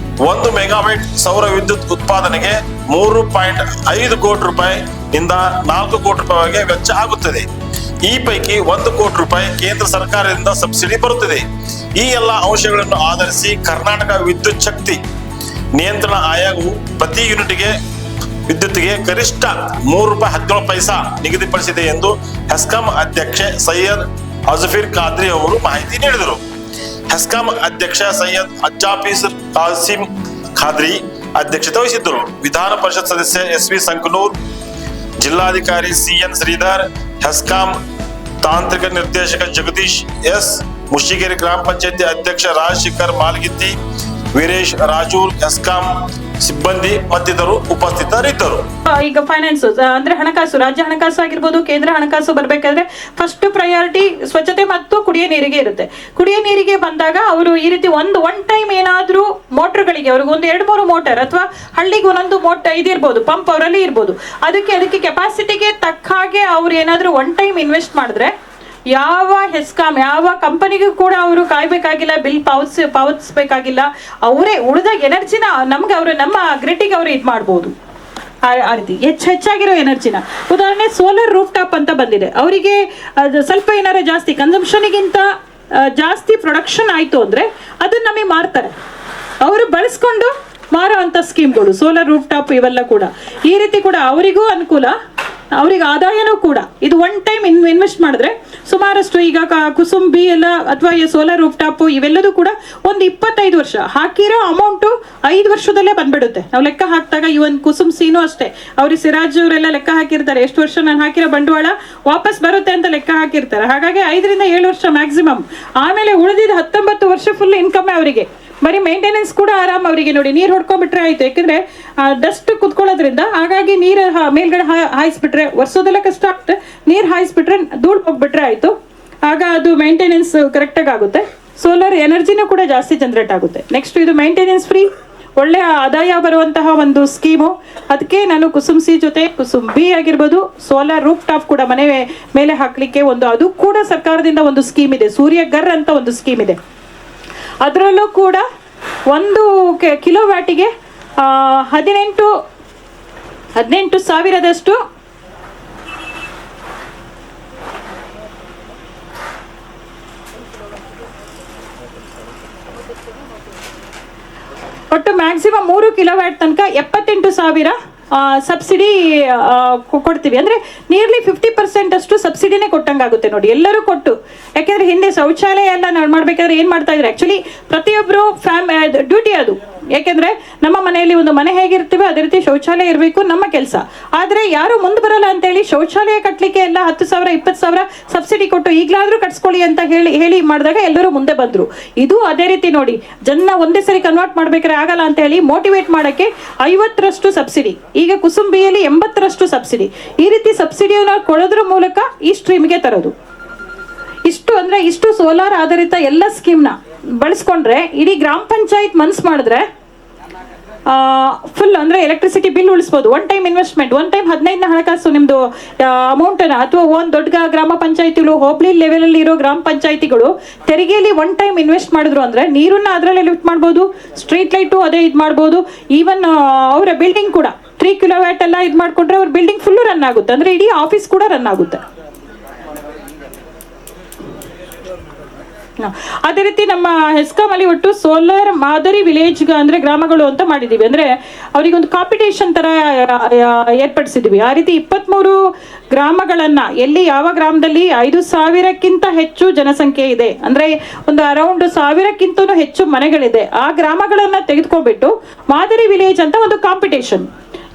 1 ಮೆಗಾವ್ಯಾಟ್ ಸೌರ ವಿದ್ಯುತ್ ಉತ್ಪಾದನೆಗೆ 3.5 ಕೋಟಿ ರೂಪಾಯಿ ಇಂದ 4 ಕೋಟಿ ರೂಪಾಯಿಗೆ ವೆಚ್ಚ ಆಗುತ್ತದೆ. ಈ ಪೈಕಿ 1 ಕೋಟಿ ರೂಪಾಯಿ ಕೇಂದ್ರ ಸರ್ಕಾರದಿಂದ ಸಬ್ಸಿಡಿ ಬರುತ್ತದೆ. ಈ ಎಲ್ಲ ಅಂಶಗಳನ್ನು ಆಧರಿಸಿ ಕರ್ನಾಟಕ ವಿದ್ಯುತ್ ಶಕ್ತಿ ನಿಯಂತ್ರಣ ಆಯೋಗವು ಪ್ರತಿ ಯೂನಿಟ್ಗೆ ವಿದ್ಯುತ್ಗೆ ಗರಿಷ್ಠ 3 ರೂಪಾಯಿ 17 ಪೈಸಾ ನಿಗದಿಪಡಿಸಿದೆ ಎಂದು ಹೆಸ್ಕಾಂ ಅಧ್ಯಕ್ಷ ಸೈಯದ್ ಅಜಫೀರ್ ಖಾದ್ರಿ ಅವರು ಮಾಹಿತಿ ನೀಡಿದರು. ಹೆಸ್ಕಾಂ ಅಧ್ಯಕ್ಷ ಸೈಯದ್ ಅಜ್ಜಾಫೀರ್ ಕಾಸಿಂ ಖಾದ್ರಿ ಅಧ್ಯಕ್ಷತೆ ವಹಿಸಿದ್ದರು. ವಿಧಾನ ಪರಿಷತ್ ಸದಸ್ಯ SV ಸಂಕನೂರ್, ಜಿಲ್ಲಾಧಿಕಾರಿ CN ಶ್ರೀಧರ್, ಹೆಸ್ಕಾಂ ತಾಂತ್ರಿಕ ನಿರ್ದೇಶಕ ಜಗದೀಶ್ S, ಮುಷಿಗೇರಿ ಗ್ರಾಮ ಪಂಚಾಯತಿ ಅಧ್ಯಕ್ಷ ರಾಜಶೇಖರ್ ಮಾಲ್ಗಿತ್ತಿ, ವೀರೇಶ್ ರಾಜೂರ್, ಹೆಸ್ಕಾಂ ಸಿಬ್ಬಂದಿ ಮತ್ತಿತರರು ಉಪಸ್ಥಿತರಿದ್ದರು. ಈಗ ಫೈನಾನ್ಸ್ ಅಂದ್ರೆ ಹಣಕಾಸು, ರಾಜ್ಯ ಹಣಕಾಸು ಆಗಿರ್ಬೋದು, ಕೇಂದ್ರ ಹಣಕಾಸು ಬರ್ಬೇಕಾದ್ರೆ ಫಸ್ಟ್ ಪ್ರಯಾರಿಟಿ ಸ್ವಚ್ಛತೆ ಮತ್ತು ಕುಡಿಯ ನೀರಿಗೆ ಇರುತ್ತೆ. ಕುಡಿಯ ನೀರಿಗೆ ಬಂದಾಗ ಅವರು ಈ ರೀತಿ ಒನ್ ಟೈಮ್ ಏನಾದ್ರೂ ಮೋಟರ್ಗಳಿಗೆ ಅವ್ರಿಗೆ 1-2-3 ಮೋಟರ್ ಅಥವಾ ಹಳ್ಳಿಗೆ ಒಂದೊಂದು ಮೋಟರ್ ಇದಿರ್ಬೋದು, ಪಂಪ್ ಅವರಲ್ಲಿ ಇರ್ಬೋದು, ಅದಕ್ಕೆ ಕೆಪಾಸಿಟಿಗೆ ತಕ್ಕ ಹಾಗೆ ಅವ್ರು ಏನಾದ್ರೂ ಒನ್ ಟೈಮ್ ಇನ್ವೆಸ್ಟ್ ಮಾಡಿದ್ರೆ ಯಾವ ಹೆಸ್ಕಾಂ ಯಾವ ಕಂಪನಿಗೂ ಕೂಡ ಅವರು ಕಾಯ್ಬೇಕಾಗಿಲ್ಲ, ಬಿಲ್ ಪಾವತಿಸ್ಬೇಕಾಗಿಲ್ಲ. ಅವರೇ ಉಳಿದ ಎನರ್ಜಿನ ನಮ್ಗೆ ಅವರು ನಮ್ಮ ಗ್ರಿಡ್ಡಿಗೆ ಅವರು ಇದು ಮಾಡ್ಬೋದು. ಆ ರೀತಿ ಹೆಚ್ಚಾಗಿರೋ ಎನರ್ಜಿನ, ಉದಾಹರಣೆ ಸೋಲಾರ್ ರೂಫ್ ಟಾಪ್ ಅಂತ ಬಂದಿದೆ. ಅವರಿಗೆ ಅದು ಸ್ವಲ್ಪ ಏನಾರ ಜಾಸ್ತಿ ಕನ್ಸಂಪ್ಷನ್ಗಿಂತ ಜಾಸ್ತಿ ಪ್ರೊಡಕ್ಷನ್ ಆಯಿತು ಅಂದರೆ ಅದನ್ನ ನಮಗೆ ಮಾರ್ತಾರೆ. ಅವರು ಬಳಸ್ಕೊಂಡು ಮಾರೋ ಅಂಥ ಸ್ಕೀಮ್ಗಳು ಸೋಲಾರ್ ರೂಫ್ ಟಾಪ್ ಇವೆಲ್ಲ ಕೂಡ ಈ ರೀತಿ ಕೂಡ ಅವರಿಗೂ ಅನುಕೂಲ, ಅವ್ರಿಗೆ ಆದಾಯನೂ ಕೂಡ. ಇದು ಒನ್ ಟೈಮ್ ಇನ್ವೆಸ್ಟ್ ಮಾಡಿದ್ರೆ ಸುಮಾರಷ್ಟು ಈಗ ಕುಸುಮ್ ಬಿ ಎಲ್ಲ ಅಥವಾ ಸೋಲಾರ್ ರೂಫ್ ಟಾಪ್ ಇವೆಲ್ಲದೂ ಕೂಡ ಒಂದು 25 ವರ್ಷ ಹಾಕಿರೋ ಅಮೌಂಟು 5 ವರ್ಷದಲ್ಲೇ ಬಂದ್ಬಿಡುತ್ತೆ. ನಾವು ಲೆಕ್ಕ ಹಾಕಿದಾಗ ಇವನ್ ಕುಸುಮ್ ಸೀನು ಅಷ್ಟೇ, ಅವ್ರಿಗೆ ಸಿರಾಜ್ ಅವರೆಲ್ಲ ಲೆಕ್ಕ ಹಾಕಿರ್ತಾರೆ ಎಷ್ಟು ವರ್ಷ ನಾನು ಹಾಕಿರೋ ಬಂಡವಾಳ ವಾಪಸ್ ಬರುತ್ತೆ ಅಂತ ಲೆಕ್ಕ ಹಾಕಿರ್ತಾರೆ. ಹಾಗಾಗಿ 5-7 ವರ್ಷ ಮ್ಯಾಕ್ಸಿಮಮ್. ಆಮೇಲೆ ಉಳಿದಿದ್ದು 19 ವರ್ಷ ಫುಲ್ ಇನ್ಕಮ್ ಅವರಿಗೆ. ಬರೀ ಮೇಂಟೆನೆನ್ಸ್ ಕೂಡ ಆರಾಮ್ ಅವರಿಗೆ. ನೋಡಿ, ನೀರು ಹೊಡ್ಕೊಂಡ್ಬಿಟ್ರೆ ಆಯ್ತು, ಯಾಕಂದ್ರೆ ಡಸ್ಟ್ ಕುತ್ಕೊಳ್ಳೋದ್ರಿಂದ ಹಾಗಾಗಿ ನೀರು ಮೇಲ್ಗಡೆ ಹಾಯಿಸ್ಬಿಟ್ರೆ ವರ್ಷದೆಲ್ಲ ಕಷ್ಟ ಆಗ್ತದೆ. ನೀರು ಹಾಯಿಸ್ಬಿಟ್ರೆ ಧೂಳು ಹೋಗ್ಬಿಟ್ರೆ ಆಯ್ತು, ಆಗ ಅದು ಮೇಂಟೆನೆನ್ಸ್ ಕರೆಕ್ಟಾಗಿ ಆಗುತ್ತೆ. ಸೋಲಾರ್ ಎನರ್ಜಿನೂ ಕೂಡ ಜಾಸ್ತಿ ಜನರೇಟ್ ಆಗುತ್ತೆ. ನೆಕ್ಸ್ಟ್ ಇದು ಮೇಂಟೆನೆನ್ಸ್ ಫ್ರೀ, ಒಳ್ಳೆ ಆದಾಯ ಬರುವಂತಹ ಒಂದು ಸ್ಕೀಮು. ಅದಕ್ಕೆ ನಾನು ಕುಸುಮ್ ಸಿ ಜೊತೆ ಕುಸುಮ್ ಬಿ ಆಗಿರ್ಬೋದು, ಸೋಲಾರ್ ರೂಫ್ ಟಾಪ್ ಕೂಡ ಮನೆ ಮೇಲೆ ಹಾಕ್ಲಿಕ್ಕೆ ಅದು ಕೂಡ ಸರ್ಕಾರದಿಂದ ಒಂದು ಸ್ಕೀಮ್ ಇದೆ, ಸೂರ್ಯಗರ್ ಅಂತ ಒಂದು ಸ್ಕೀಮ್ ಇದೆ. ಅದರಲ್ಲೂ ಕೂಡ 1 ಕಿಲೋವ್ಯಾಟಿಗೆ 18,000 ಒಟ್ಟು ಮ್ಯಾಕ್ಸಿಮಮ್ 3 ಕಿಲೋವ್ಯಾಟ್ ತನಕ 78,000 ಸಬ್ಸಿಡಿ ಕೊಡ್ತೀವಿ. ಅಂದರೆ ನಿಯರ್ಲಿ 50% ಅಷ್ಟು ಸಬ್ಸಿಡಿನೇ ಕೊಟ್ಟಂಗಾಗುತ್ತೆ ನೋಡಿ, ಎಲ್ಲರೂ ಕೊಟ್ಟು. ಯಾಕೆಂದರೆ ಹಿಂದೆ ಶೌಚಾಲಯ ಎಲ್ಲ ನಾವು ಮಾಡಬೇಕಾದ್ರೆ ಏನು ಮಾಡ್ತಾ ಇದ್ರು, ಆ್ಯಕ್ಚುಲಿ ಪ್ರತಿಯೊಬ್ಬರು ಡ್ಯೂಟಿ ಅದು. ಯಾಕೆಂದರೆ ನಮ್ಮ ಮನೆಯಲ್ಲಿ ಒಂದು ಮನೆ ಹೇಗಿರ್ತೀವಿ ಅದೇ ರೀತಿ ಶೌಚಾಲಯ ಇರಬೇಕು, ನಮ್ಮ ಕೆಲಸ. ಆದರೆ ಯಾರು ಮುಂದೆ ಬರೋಲ್ಲ ಅಂತೇಳಿ ಶೌಚಾಲಯ ಕಟ್ಟಲಿಕ್ಕೆ ಎಲ್ಲ 10,000 20,000 ಸಬ್ಸಿಡಿ ಕೊಟ್ಟು ಈಗಲಾದರೂ ಕಟ್ಸ್ಕೊಳ್ಳಿ ಅಂತ ಹೇಳಿ ಮಾಡಿದಾಗ ಎಲ್ಲರೂ ಮುಂದೆ ಬಂದರು. ಇದು ಅದೇ ರೀತಿ ನೋಡಿ, ಜನ ಒಂದೇ ಸರಿ ಕನ್ವರ್ಟ್ ಮಾಡ್ಬೇಕಾದ್ರೆ ಆಗಲ್ಲ ಅಂತ ಹೇಳಿ ಮೋಟಿವೇಟ್ ಮಾಡೋಕ್ಕೆ 50% ಸಬ್ಸಿಡಿ, ಈಗ ಕುಸುಂಬಿಯಲ್ಲಿ 80% ಸಬ್ಸಿಡಿ. ಈ ರೀತಿ ಸಬ್ಸಿಡಿಯನ್ನು ಕೊಡೋದ್ರ ಮೂಲಕ ಈ ಸ್ಟ್ರೀಮ್ಗೆ ತರೋದು. ಇಷ್ಟು ಸೋಲಾರ್ ಆಧಾರಿತ ಎಲ್ಲ ಸ್ಕೀಮ್ನ ಬಳಸ್ಕೊಂಡ್ರೆ ಇಡೀ ಗ್ರಾಮ ಪಂಚಾಯತ್ ಮನ್ಸು ಮಾಡಿದ್ರೆ ಫುಲ್ ಅಂದರೆ ಎಲೆಕ್ಟ್ರಿಸಿಟಿ ಬಿಲ್ ಉಳಿಸ್ಬೋದು. One time investment, one time 15 ಹಣಕಾಸು ನಿಮ್ಮದು ಅಮೌಂಟನ್ನು, ಅಥವಾ ಒಂದು ದೊಡ್ಡ ಗ್ರಾಮ ಪಂಚಾಯತಿಗಳು, ಹೋಬಳಿ ಲೆವೆಲಲ್ಲಿ ಇರೋ ಗ್ರಾಮ ಪಂಚಾಯತಿಗಳು ತೆರಿಗೆಯಲ್ಲಿ ಒನ್ ಟೈಮ್ ಇನ್ವೆಸ್ಟ್ ಮಾಡಿದ್ರು ಅಂದರೆ ನೀರನ್ನ ಅದರಲ್ಲೇ ಲಿಫ್ಟ್ ಮಾಡ್ಬೋದು, ಸ್ಟ್ರೀಟ್ ಲೈಟು ಅದೇ ಇದು ಮಾಡ್ಬೋದು. ಈವನ್ ಅವರ ಬಿಲ್ಡಿಂಗ್ ಕೂಡ 3 ಕಿಲೋವ್ಯಾಟ್ ಎಲ್ಲ ಇದು ಮಾಡಿಕೊಂಡ್ರೆ ಅವ್ರ ಬಿಲ್ಡಿಂಗ್ ಫುಲ್ಲು ರನ್ ಆಗುತ್ತೆ, ಅಂದರೆ ಇಡೀ ಆಫೀಸ್ ಕೂಡ ರನ್ ಆಗುತ್ತೆ. ಅದೇ ರೀತಿ ನಮ್ಮ ಹೆಸ್ಕಾಂ ಅಲ್ಲಿ ಒಟ್ಟು ಸೋಲಾರ್ ಮಾದರಿ ವಿಲೇಜ್ ಅಂದ್ರೆ ಗ್ರಾಮಗಳು ಅಂತ ಮಾಡಿದೀವಿ. ಅಂದ್ರೆ ಅವರಿಗೊಂದು ಕಾಂಪಿಟೇಷನ್ ತರ ಏರ್ಪಡಿಸಿದ್ವಿ. ಆ ರೀತಿ 23 ಗ್ರಾಮಗಳನ್ನ, ಎಲ್ಲಿ ಯಾವ ಗ್ರಾಮದಲ್ಲಿ 5,000ಕ್ಕಿಂತ ಹೆಚ್ಚು ಜನಸಂಖ್ಯೆ ಇದೆ, ಅಂದ್ರೆ ಒಂದು ಅರೌಂಡ್ 1,000ಕ್ಕಿಂತನೂ ಹೆಚ್ಚು ಮನೆಗಳಿದೆ, ಆ ಗ್ರಾಮಗಳನ್ನ ತೆಗೆದುಕೊಂಡ್ಬಿಟ್ಟು ಮಾದರಿ ವಿಲೇಜ್ ಅಂತ ಒಂದು ಕಾಂಪಿಟೇಷನ್.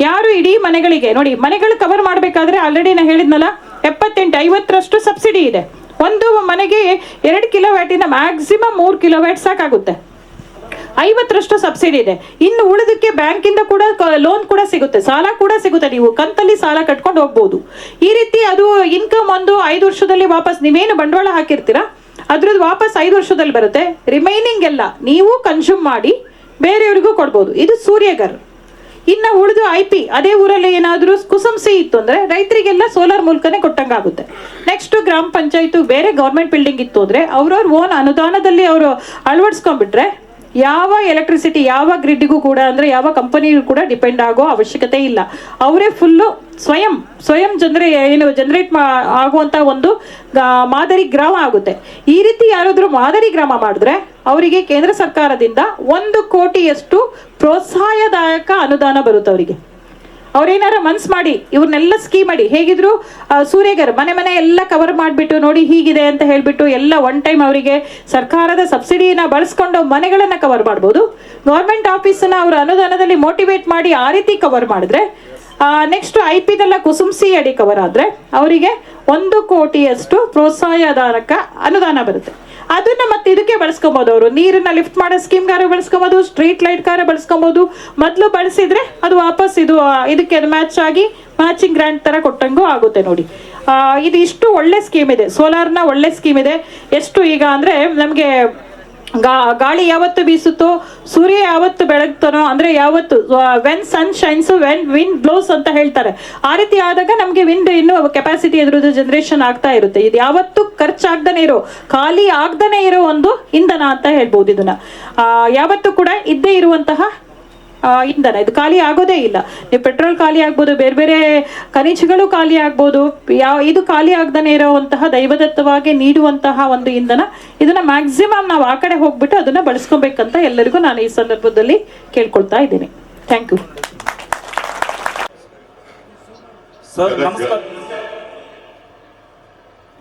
ಯಾರು ಇಡೀ ಮನೆಗಳಿಗೆ, ನೋಡಿ ಮನೆಗಳು ಕವರ್ ಮಾಡಬೇಕಾದ್ರೆ ಆಲ್ರೆಡಿ ನಾ ಹೇಳಿದ್ನಲ್ಲ 78-50ರಷ್ಟು ಸಬ್ಸಿಡಿ ಇದೆ. ಒಂದು ಮನೆಗೆ 2 ಕಿಲೋವ್ಯಾಟಿನ ಮ್ಯಾಕ್ಸಿಮಮ್ 3 ಕಿಲೋವ್ಯಾಟ್ ಸಾಕಾಗುತ್ತೆ. 50ರಷ್ಟು ಸಬ್ಸಿಡಿ ಇದೆ. ಇನ್ನು ಉಳಿದಕ್ಕೆ ಬ್ಯಾಂಕಿಂದ ಕೂಡ ಲೋನ್ ಕೂಡ ಸಿಗುತ್ತೆ, ಸಾಲ ಕೂಡ ಸಿಗುತ್ತೆ, ನೀವು ಕಂತಲ್ಲಿ ಸಾಲ ಕಟ್ಕೊಂಡು ಹೋಗ್ಬೋದು. ಈ ರೀತಿ ಅದು ಇನ್ಕಮ್ ಒಂದು 5 ವರ್ಷದಲ್ಲಿ ವಾಪಸ್, ನೀವೇನು ಬಂಡವಾಳ ಹಾಕಿರ್ತೀರಾ ಅದ್ರದ್ದು ವಾಪಸ್ 5 ವರ್ಷದಲ್ಲಿ ಬರುತ್ತೆ. ರಿಮೈನಿಂಗ್ ಎಲ್ಲ ನೀವು ಕನ್ಸ್ಯೂಮ್ ಮಾಡಿ ಬೇರೆಯವ್ರಿಗೂ ಕೊಡ್ಬೋದು. ಇದು ಸೂರ್ಯಗರ್. ಇನ್ನು ಉಳಿದು IP, ಅದೇ ಊರಲ್ಲಿ ಏನಾದರೂ ಕುಸುಮ್ಸಿ ಇತ್ತು ಅಂದರೆ ರೈತರಿಗೆಲ್ಲ ಸೋಲಾರ್ ಮೂಲಕನೇ ಕೊಟ್ಟಂಗಾಗುತ್ತೆ. ನೆಕ್ಸ್ಟ್ ಗ್ರಾಮ ಪಂಚಾಯತ್ ಬೇರೆ ಗೌರ್ಮೆಂಟ್ ಬಿಲ್ಡಿಂಗ್ ಇತ್ತು ಅಂದರೆ ಅವ್ರವ್ರ ಓನ್ ಅನುದಾನದಲ್ಲಿ ಅವರು ಅಳವಡಿಸ್ಕೊಂಡ್ಬಿಟ್ರೆ ಯಾವ ಎಲೆಕ್ಟ್ರಿಸಿಟಿ ಯಾವ ಗ್ರಿಡ್ಗೂ ಕೂಡ, ಅಂದರೆ ಯಾವ ಕಂಪನಿಗೂ ಕೂಡ ಡಿಪೆಂಡ್ ಆಗೋ ಅವಶ್ಯಕತೆ ಇಲ್ಲ. ಅವರೇ ಫುಲ್ಲು ಸ್ವಯಂ ಜನರೇಟ್ ಆಗುವಂಥ ಒಂದು ಮಾದರಿ ಗ್ರಾಮ ಆಗುತ್ತೆ. ಈ ರೀತಿ ಯಾರಾದರೂ ಮಾದರಿ ಗ್ರಾಮ ಮಾಡಿದ್ರೆ ಅವರಿಗೆ ಕೇಂದ್ರ ಸರ್ಕಾರದಿಂದ 1 ಕೋಟಿಯಷ್ಟು ಪ್ರೋತ್ಸಾಹದಾಯಕ ಅನುದಾನ ಬರುತ್ತೆ ಅವರಿಗೆ. ಅವ್ರೇನಾರ ಮನ್ಸು ಮಾಡಿ ಇವ್ರನ್ನೆಲ್ಲ ಸ್ಕೀಮ್ ಮಾಡಿ, ಹೇಗಿದ್ರು ಸೂರ್ಯಗರ್ ಮನೆ ಎಲ್ಲ ಕವರ್ ಮಾಡಿಬಿಟ್ಟು ನೋಡಿ ಹೀಗಿದೆ ಅಂತ ಹೇಳಿಬಿಟ್ಟು ಎಲ್ಲ ಒನ್ ಟೈಮ್ ಅವರಿಗೆ ಸರ್ಕಾರದ ಸಬ್ಸಿಡಿನ ಬಳಸ್ಕೊಂಡು ಮನೆಗಳನ್ನು ಕವರ್ ಮಾಡ್ಬೋದು. ಗೌರ್ಮೆಂಟ್ ಆಫೀಸನ್ನ ಅವರ ಅನುದಾನದಲ್ಲಿ ಮೋಟಿವೇಟ್ ಮಾಡಿ ಆ ರೀತಿ ಕವರ್ ಮಾಡಿದ್ರೆ, ನೆಕ್ಸ್ಟ್ IP-ದೆಲ್ಲ ಕುಸುಮ್ಸಿ ಅಡಿ ಕವರ್ ಆದರೆ ಅವರಿಗೆ 1 ಕೋಟಿಯಷ್ಟು ಪ್ರೋತ್ಸಾಹದಾಯಕ ಅನುದಾನ ಬರುತ್ತೆ. ಅದನ್ನ ಮತ್ತೆ ಇದಕ್ಕೆ ಬಳಸ್ಕೊಬೋದು. ಅವರು ನೀರನ್ನ ಲಿಫ್ಟ್ ಮಾಡೋ ಸ್ಕೀಮ್ಗಾರ ಬಳಸ್ಕೊಬೋದು, ಸ್ಟ್ರೀಟ್ ಲೈಟ್ಗಾರ ಬಳಸ್ಕೊಬೋದು. ಮೊದಲು ಬಳಸಿದ್ರೆ ಅದು ವಾಪಸ್ ಇದಕ್ಕೆ ಅದು ಮ್ಯಾಚ್ ಆಗಿ ಮ್ಯಾಚಿಂಗ್ ಗ್ರಾಂಟ್ ತರ ಕೊಟ್ಟಂಗೂ ಆಗುತ್ತೆ. ನೋಡಿ ಇದು ಇಷ್ಟು ಒಳ್ಳೆ ಸ್ಕೀಮ್ ಇದೆ, ಸೋಲಾರ್ನ ಒಳ್ಳೆ ಸ್ಕೀಮ್ ಇದೆ. ಎಷ್ಟು ಈಗ ಅಂದ್ರೆ ನಮಗೆ ಗಾಳಿ ಯಾವತ್ತು ಬೀಸುತ್ತೋ, ಸೂರ್ಯ ಯಾವತ್ತು ಬೆಳಗ್ತಾನೋ, ಅಂದ್ರೆ ಯಾವತ್ತು when sun shines when wind blows ಅಂತ ಹೇಳ್ತಾರೆ. ಆ ರೀತಿ ಆದಾಗ ನಮಗೆ ವಿಂಡ್ ಇನ್ನೂ ಕೆಪಾಸಿಟಿ ಎದುರುದು ಜನರೇಷನ್ ಆಗ್ತಾ ಇರುತ್ತೆ. ಇದು ಯಾವತ್ತು ಖರ್ಚಾಗ್ದೇ ಇರೋ, ಖಾಲಿ ಆಗ್ದೇ ಇರೋ ಒಂದು ಇಂಧನ ಅಂತ ಹೇಳ್ಬೋದು. ಇದನ್ನ ಯಾವತ್ತು ಕೂಡ ಇದ್ದೇ ಇರುವಂತಹ ಇಂಧನ, ಇದು ಖಾಲಿ ಆಗೋದೇ ಇಲ್ಲ. ನೀವು ಪೆಟ್ರೋಲ್ ಖಾಲಿ ಆಗ್ಬೋದು, ಬೇರೆ ಬೇರೆ ಖನಿಜಗಳು ಖಾಲಿ ಆಗ್ಬೋದು, ಇದು ಖಾಲಿ ಆಗದೇ ಇರುವಂತಹ ದೈವದತ್ತವಾಗಿ ನೀಡುವಂತಹ ಒಂದು ಇಂಧನ. ಇದನ್ನ ಮ್ಯಾಕ್ಸಿಮಮ್ ನಾವು ಆ ಕಡೆ ಹೋಗ್ಬಿಟ್ಟು ಅದನ್ನ ಬಳಸ್ಕೊಬೇಕಂತ ಎಲ್ಲರಿಗೂ ನಾನು ಈ ಸಂದರ್ಭದಲ್ಲಿ ಕೇಳ್ಕೊಳ್ತಾ ಇದ್ದೀನಿ. Thank you sir. ನಮಸ್ಕಾರ.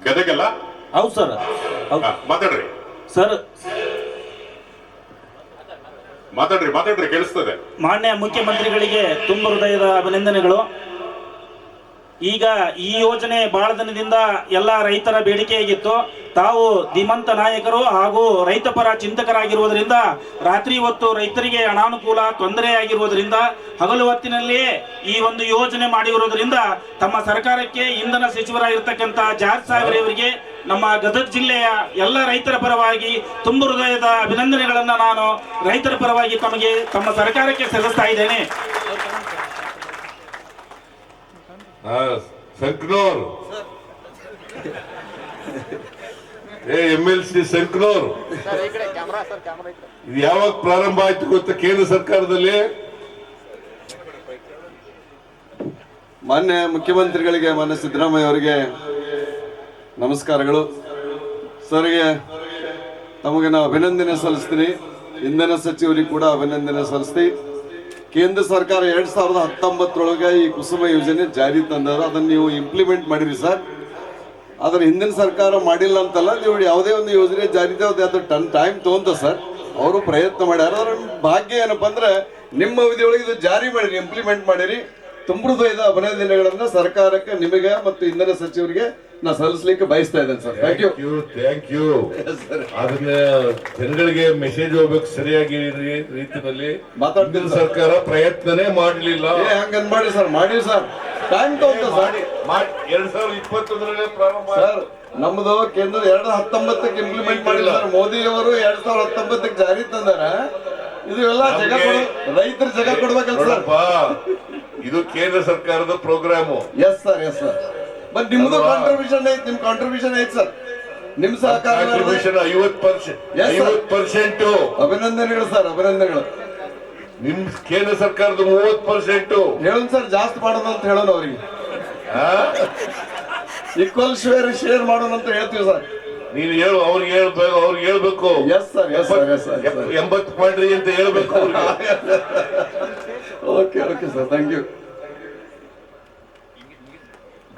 ಗದಗಲ್ಲ? ಹೌದು ಸರ್. ಮಾತಾಡ್ರಿ ಸರ್. ಮಾತಾಡ್ರಿ ಕೇಳಿಸ್ತದೆ. ಮಾನ್ಯ ಮುಖ್ಯಮಂತ್ರಿಗಳಿಗೆ ತುಂಬ ಹೃದಯದ ಅಭಿನಂದನೆಗಳು. ಈಗ ಈ ಯೋಜನೆ ಬಹಳ ದಿನದಿಂದ ಎಲ್ಲ ರೈತರ ಬೇಡಿಕೆಯಾಗಿತ್ತು. ತಾವು ಧೀಮಂತ ನಾಯಕರು ಹಾಗೂ ರೈತಪರ ಚಿಂತಕರಾಗಿರುವುದರಿಂದ ರಾತ್ರಿ ಹೊತ್ತು ರೈತರಿಗೆ ಅನಾನುಕೂಲ ತೊಂದರೆ ಆಗಿರುವುದರಿಂದ ಹಗಲು ಹೊತ್ತಿನಲ್ಲಿಯೇ ಈ ಒಂದು ಯೋಜನೆ ಮಾಡಿರುವುದರಿಂದ ತಮ್ಮ ಸರ್ಕಾರಕ್ಕೆ ಇಂಧನ ಸಚಿವರಾಗಿರ್ತಕ್ಕಂಥ ಜಾರ್ಜ್ ಸಾಗರ್ ಅವರಿಗೆ ನಮ್ಮ ಗದಗ ಜಿಲ್ಲೆಯ ಎಲ್ಲ ರೈತರ ಪರವಾಗಿ ತುಂಬ ಹೃದಯದ ಅಭಿನಂದನೆಗಳನ್ನು ನಾನು ರೈತರ ಪರವಾಗಿ ತಮ್ಮ ಸರ್ಕಾರಕ್ಕೆ ಸಲ್ಲಿಸ್ತಾ ಇದ್ದೇನೆ. ಸಂಕನೂರ್ MLC ಸಂಕನೂರ್, ಇದು ಯಾವಾಗ ಪ್ರಾರಂಭ ಆಯ್ತು ಗೊತ್ತಾ? ಕೇಂದ್ರ ಸರ್ಕಾರದಲ್ಲಿ ಮಾನ್ಯ ಮುಖ್ಯಮಂತ್ರಿಗಳಿಗೆ, ಮಾನ್ಯ ಸಿದ್ದರಾಮಯ್ಯ ಅವರಿಗೆ ನಮಸ್ಕಾರಗಳು. ಸರ್ಗೆ ತಮಗೆ ನಾವು ಅಭಿನಂದನೆ ಸಲ್ಲಿಸ್ತೀನಿ. ಇಂಧನ ಸಚಿವರಿಗೆ ಕೂಡ ಅಭಿನಂದನೆ ಸಲ್ಲಿಸ್ತೀನಿ. ಕೇಂದ್ರ ಸರ್ಕಾರ 2019 ಈ ಕುಸುಮ ಯೋಜನೆ ಜಾರಿ ತಂದಾರ, ಅದನ್ನು ನೀವು ಇಂಪ್ಲಿಮೆಂಟ್ ಮಾಡಿರಿ ಸರ್. ಆದ್ರೆ ಹಿಂದಿನ ಸರ್ಕಾರ ಮಾಡಿಲ್ಲ ಅಂತಲ್ಲ, ನೀವು ಯಾವುದೇ ಒಂದು ಯೋಜನೆ ಜಾರಿ ಅದು ಟೈಮ್ ತೊಗೊಂತ ಸರ್. ಅವರು ಪ್ರಯತ್ನ ಮಾಡ್ಯಾರ. ಅದ್ರ ಭಾಗ್ಯ ಏನಪ್ಪ ಅಂದ್ರೆ ನಿಮ್ಮ ಅವಧಿಯೊಳಗೆ ಇದು ಜಾರಿ ಮಾಡಿರಿ, ಇಂಪ್ಲಿಮೆಂಟ್ ಮಾಡಿರಿ. ತುಂಬ ಹೃದಯದ ಅಭಿನಂದನೆಗಳನ್ನ ಸರ್ಕಾರಕ್ಕೆ, ನಿಮಗೆ ಮತ್ತು ಇಂಧನ ಸಚಿವರಿಗೆ ನಾ ಸಲ್ಲಿಸಲಿಕ್ಕೆ ಬಯಸ್ತಾ ಇದ್ದೇನೆ ಸರ್. Thank you. ಅದನ್ನ ಜನಗಳಿಗೆ ಮೆಸೇಜ್ ಹೋಗ್ಬೇಕು ಸರಿಯಾಗಿ ರೀತಿಯಲ್ಲಿ. ಮಾತಾಡ್ತಿದ್ದ ಸರ್ಕಾರ ಪ್ರಯತ್ನನೇ ಮಾಡಲಿಲ್ಲ. ಹಂಗನ್ ಮಾಡಿ ಸರ್, ಮಾಡಿ ಸರ್. Time ತಗೊಂತ sir. 2021 ಪ್ರಾರಂಭ ಸರ್. ನಮ್ದು ಕೇಂದ್ರ 2019 ಇಂಪ್ಲಿಮೆಂಟ್ ಮಾಡಿಲ್ಲ ಸರ್. ಮೋದಿ ಅವರು 2019 ಜಾರಿ ತಂದಾರ. ಇದು ಎಲ್ಲ ಜಗ ರೈತರ ಜಗ ಕೊಡ್ಬೇಕಲ್ಲ ಸರ್. ನೋಡಪ್ಪ, ಇದು ಕೇಂದ್ರ ಸರ್ಕಾರದ ಪ್ರೋಗ್ರಾಮು. ಎಸ್ ಸರ್ ಬಟ್ ನಿಮ್ದು ಕಾಂಟ್ರಿಬ್ಯೂಷನ್ ಐತಿ, ನಿಮ್ ಕಾಂಟ್ರಿಬ್ಯೂಷನ್ ಐತಿ ಸರ್. ನಿಮ್ ಸಹಕಾರ 50%. ಅಭಿನಂದನೆಗಳು ಸರ್, ಅಭಿನಂದನೆಗಳು. ನಿಮ್ ಕೇಂದ್ರ ಸರ್ಕಾರದ 30%. ಹೇಳೋಣ ಸರ್, ಜಾಸ್ತಿ ಮಾಡೋಣ ಅಂತ ಹೇಳೋಣ ಅವ್ರಿಗೆ. ಈಕ್ವಲ್ ಶೇರ್ ಮಾಡೋಣ ಅಂತ ಹೇಳ್ತೀವಿ ಸರ್. ನೀನು ಹೇಳು, ಅವ್ರಿಗೆ ಹೇಳ್ಬೇಕು. ಎಸ್ ಸರ್ 80 ಮಾಡ್ರಿ ಅಂತ ಹೇಳ್ಬೇಕು ಅವ್ರಿಗೆ. Okay sir, thank you.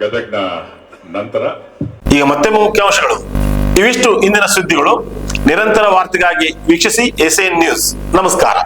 ಗದಗ್ನ ನಂತರ ಈಗ ಮತ್ತೆ ಮುಖ್ಯಾಂಶಗಳು ಇವಿಷ್ಟು ಇಂದಿನ ಸುದ್ದಿಗಳು. ನಿರಂತರ ವಾರ್ತೆಗಾಗಿ ವೀಕ್ಷಿಸಿ ಎಸ್ಎನ್ ನ್ಯೂಸ್. ನಮಸ್ಕಾರ.